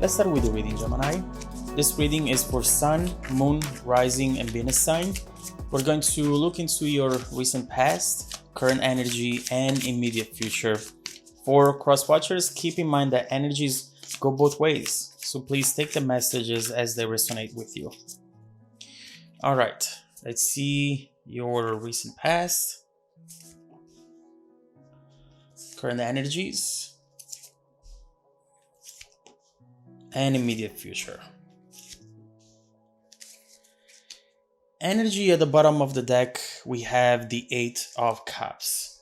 Let's start with the reading, Gemini. This reading is for Sun, Moon, Rising, and Venus sign. We're going to look into your recent past, current energy, and immediate future. For cross watchers, keep in mind that energies go both ways, so please take the messages as they resonate with you. All right, let's see your recent past, current energies, and immediate future. Energy at the bottom of the deck, we have the Eight of Cups.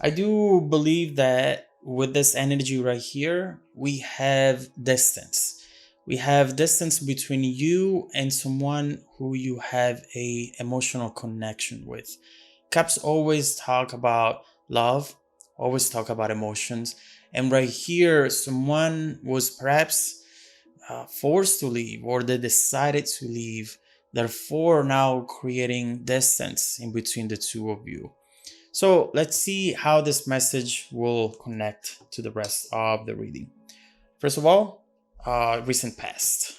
I do believe that with this energy right here, we have distance. We have distance between you and someone who you have a emotional connection with. Cups always talk about love, always talk about emotions. And right here, someone was perhaps forced to leave, or they decided to leave, therefore now creating distance in between the two of you. So let's see how this message will connect to the rest of the reading. First of all, recent past.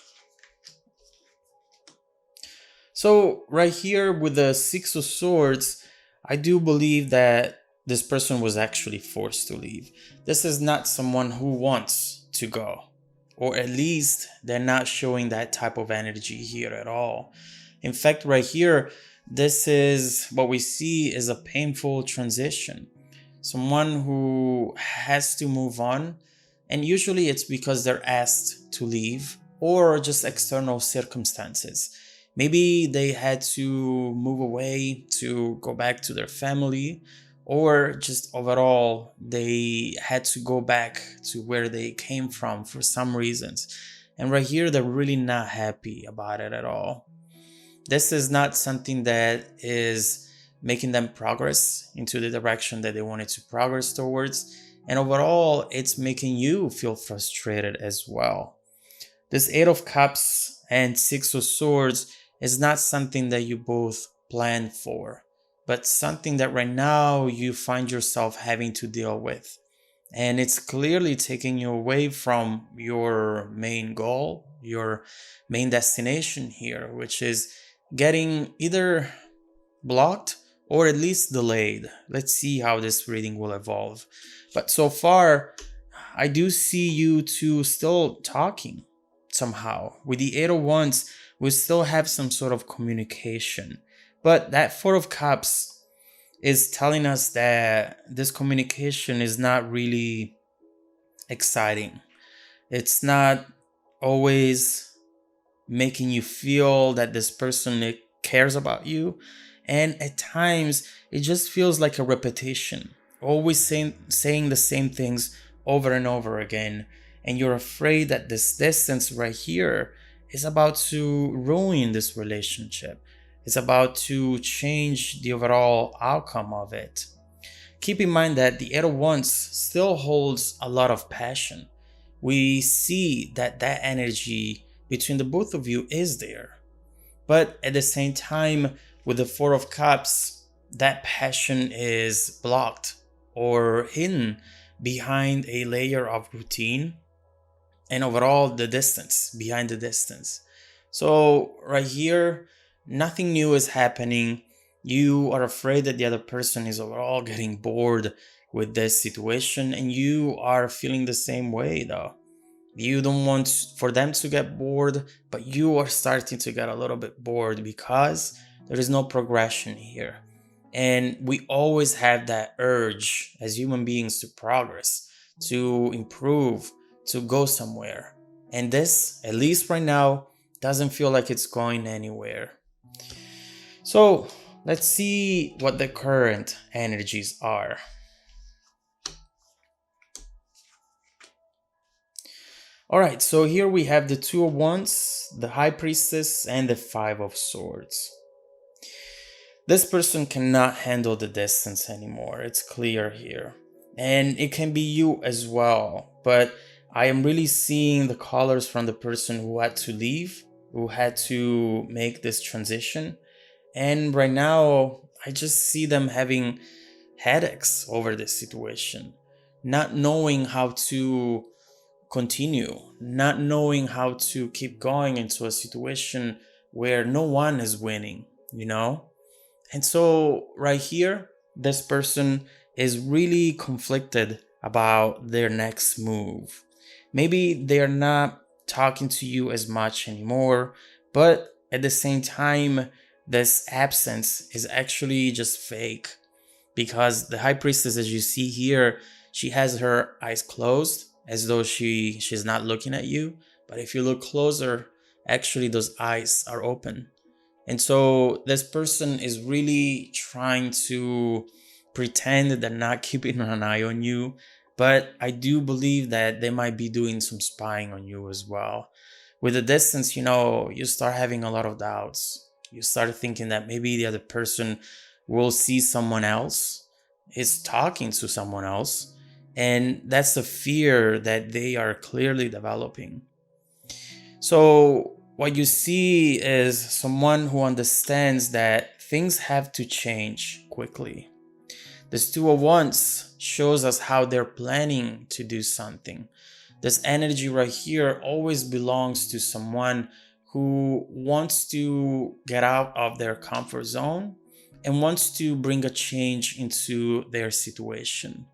So right here with the Six of Swords, I do believe that this person was actually forced to leave. This is not someone who wants to go, or at least they're not showing that type of energy here at all. In fact, right here, this is what we see is a painful transition. Someone who has to move on, and usually it's because they're asked to leave or just external circumstances. Maybe they had to move away to go back to their family, or just overall they had to go back to where they came from for some reasons. And right here, they're really not happy about it at all. This is not something that is making them progress into the direction that they wanted to progress towards. And overall, it's making you feel frustrated as well. This Eight of Cups and Six of Swords is not something that you both planned for, but something that right now you find yourself having to deal with. And it's clearly taking you away from your main goal, your main destination here, which is getting either blocked or at least delayed. Let's see how this reading will evolve. But so far, I do see you two still talking somehow. With the Eight of Wands, we still have some sort of communication. But that Four of Cups is telling us that this communication is not really exciting. It's not always making you feel that this person cares about you. And at times, it just feels like a repetition. Always saying the same things over and over again. And you're afraid that this distance right here is about to ruin this relationship. It's about to change the overall outcome of it. Keep in mind that the Eight of Wands still holds a lot of passion. We see that energy between the both of you is there. But at the same time, with the Four of Cups, that passion is blocked or hidden behind a layer of routine and overall the distance, behind the distance. So right here, nothing new is happening. You are afraid that the other person is overall getting bored with this situation, and you are feeling the same way though. You don't want for them to get bored, but you are starting to get a little bit bored because there is no progression here. And we always have that urge as human beings to progress, to improve, to go somewhere. And this, at least right now, doesn't feel like it's going anywhere. So let's see what the current energies are. Alright, so here we have the Two of Wands, the High Priestess, and the Five of Swords. This person cannot handle the distance anymore, it's clear here. And it can be you as well, but I am really seeing the colors from the person who had to leave, who had to make this transition. And right now, I just see them having headaches over this situation, not knowing how to continue, not knowing how to keep going into a situation where no one is winning, you know? And so, right here, this person is really conflicted about their next move. Maybe they're not talking to you as much anymore, but at the same time, this absence is actually just fake because the high priestess, as you see here, she has her eyes closed as though she's not looking at you. But if you look closer, actually those eyes are open. And so this person is really trying to pretend they're not keeping an eye on you. But I do believe that they might be doing some spying on you as well. With the distance, you start having a lot of doubts. You start thinking that maybe the other person will see someone else, is talking to someone else. And that's a fear that they are clearly developing. So, what you see is someone who understands that things have to change quickly. This two of wands shows us how they're planning to do something. This energy right here always belongs to someone who wants to get out of their comfort zone and wants to bring a change into their situation.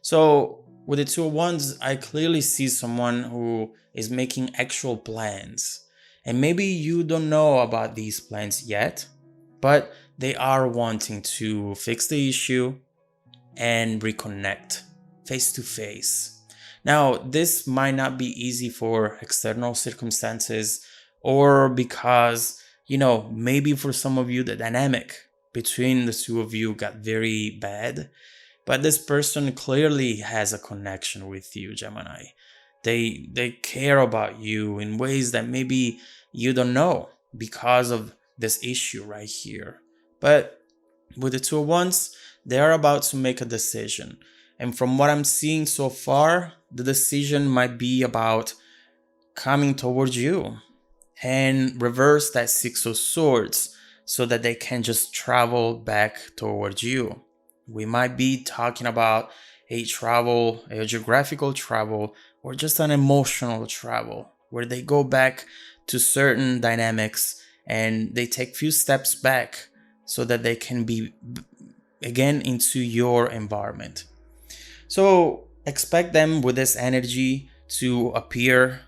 So with the two of wands, I clearly see someone who is making actual plans. And maybe you don't know about these plans yet, but they are wanting to fix the issue and reconnect face to face. Now, this might not be easy for external circumstances or because, maybe for some of you, the dynamic between the two of you got very bad. But this person clearly has a connection with you, Gemini. They care about you in ways that maybe you don't know because of this issue right here. But with the two of wands, they are about to make a decision. And from what I'm seeing so far, the decision might be about coming towards you and reverse that six of swords so that they can just travel back towards you. We might be talking about a geographical travel, or just an emotional travel where they go back to certain dynamics and they take few steps back so that they can be again into your environment. So expect them with this energy to appear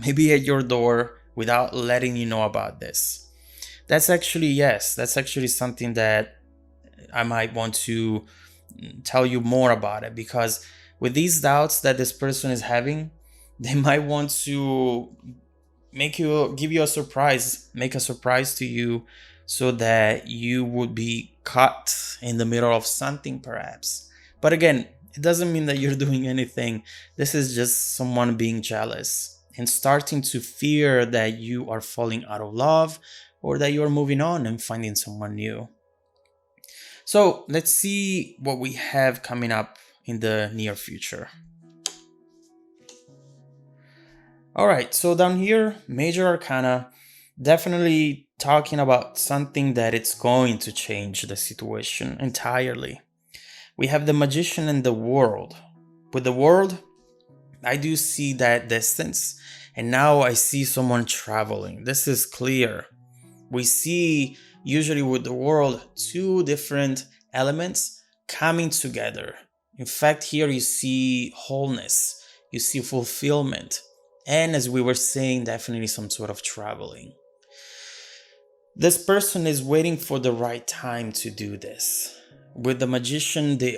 maybe at your door without letting you know about this. That's actually something that I might want to tell you more about it, because with these doubts that this person is having, they might want to give you a surprise, make a surprise to you so that you would be caught in the middle of something perhaps. But again, it doesn't mean that you're doing anything. This is just someone being jealous and starting to fear that you are falling out of love or that you're moving on and finding someone new. So let's see what we have coming up in the near future. All right, so down here, Major Arcana, definitely talking about something that it's going to change the situation entirely. We have the Magician and the World. With the World, I do see that distance, and now I see someone traveling. This is clear. We see, usually with the World, two different elements coming together. In fact, here you see wholeness, you see fulfillment, and as we were saying, definitely some sort of traveling. This person is waiting for the right time to do this. With the Magician, they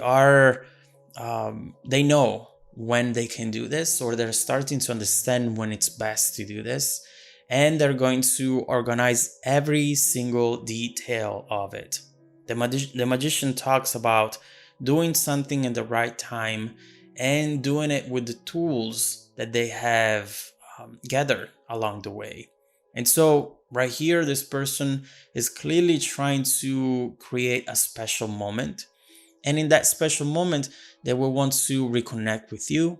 know when they can do this, or they're starting to understand when it's best to do this, and they're going to organize every single detail of it. The Magician talks about doing something in the right time and doing it with the tools that they have gathered along the way. And so right here, this person is clearly trying to create a special moment. And in that special moment, they will want to reconnect with you.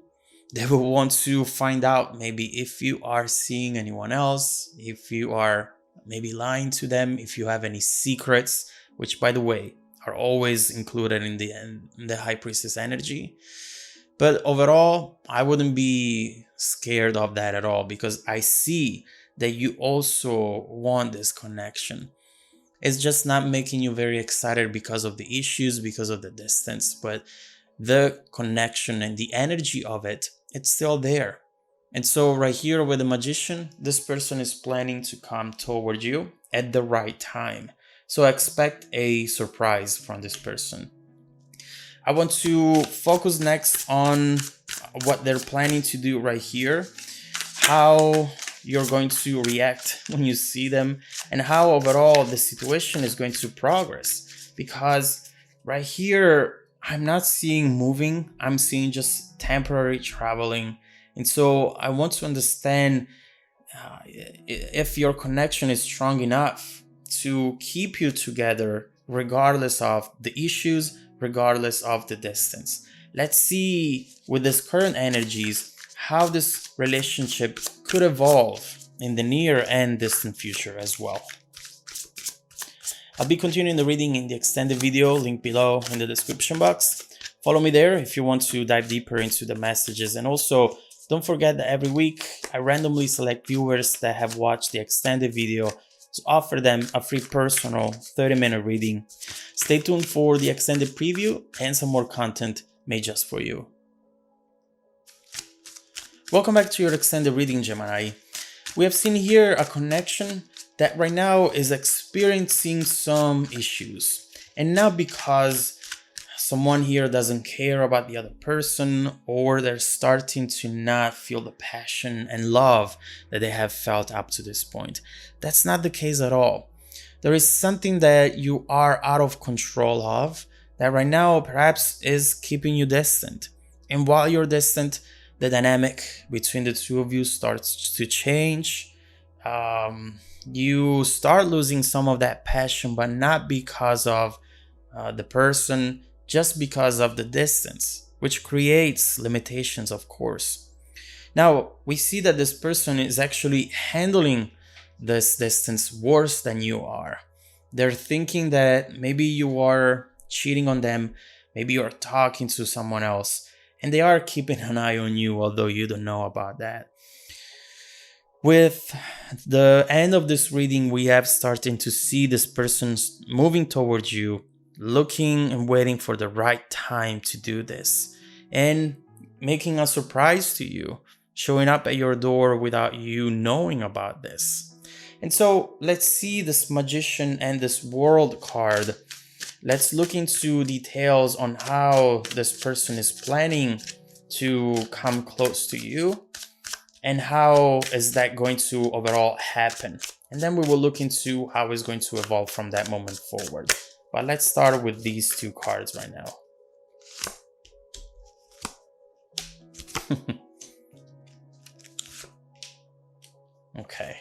They will want to find out maybe if you are seeing anyone else, if you are maybe lying to them, if you have any secrets, which by the way, are always included in the High Priestess energy. But overall, I wouldn't be scared of that at all, because I see that you also want this connection. It's just not making you very excited because of the issues, because of the distance, but the connection and the energy of it, it's still there. And so right here with the magician, this person is planning to come toward you at the right time. So expect a surprise from this person. I want to focus next on what they're planning to do right here, how you're going to react when you see them, and how overall the situation is going to progress. Because right here, I'm not seeing moving, I'm seeing just temporary traveling. And so I want to understand if your connection is strong enough to keep you together regardless of the issues, regardless of the distance. Let's see with this current energies how this relationship could evolve in the near and distant future as well. I'll be continuing the reading in the extended video, link below in the description box. Follow me there if you want to dive deeper into the messages. And also, don't forget that every week I randomly select viewers that have watched the extended video to offer them a free personal 30-minute reading. Stay tuned for the extended preview and some more content made just for you. Welcome back to your extended reading, Gemini. We have seen here a connection that right now is experiencing some issues. And not because someone here doesn't care about the other person, or they're starting to not feel the passion and love that they have felt up to this point. That's not the case at all. There is something that you are out of control of that right now perhaps is keeping you distant. And while you're distant, the dynamic between the two of you starts to change. You start losing some of that passion, but not because of the person, just because of the distance, which creates limitations, of course. Now, we see that this person is actually handling this distance worse than you are. They're thinking that maybe you are cheating on them, maybe you're talking to someone else, and they are keeping an eye on you, although you don't know about that. With the end of this reading, we have starting to see this person moving towards you, looking and waiting for the right time to do this, and making a surprise to you, showing up at your door without you knowing about this. And so let's see this magician and this world card. Let's look into details on how this person is planning to come close to you, and how is that going to overall happen. And then we will look into how it's going to evolve from that moment forward. But let's start with these two cards right now. Okay,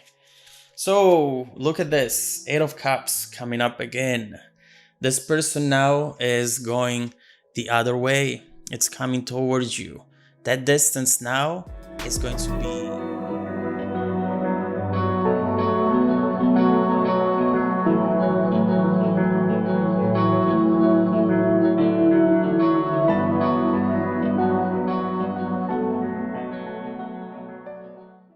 so look at this, 8 of Cups coming up again. This person now is going the other way. It's coming towards you. That distance now is going to be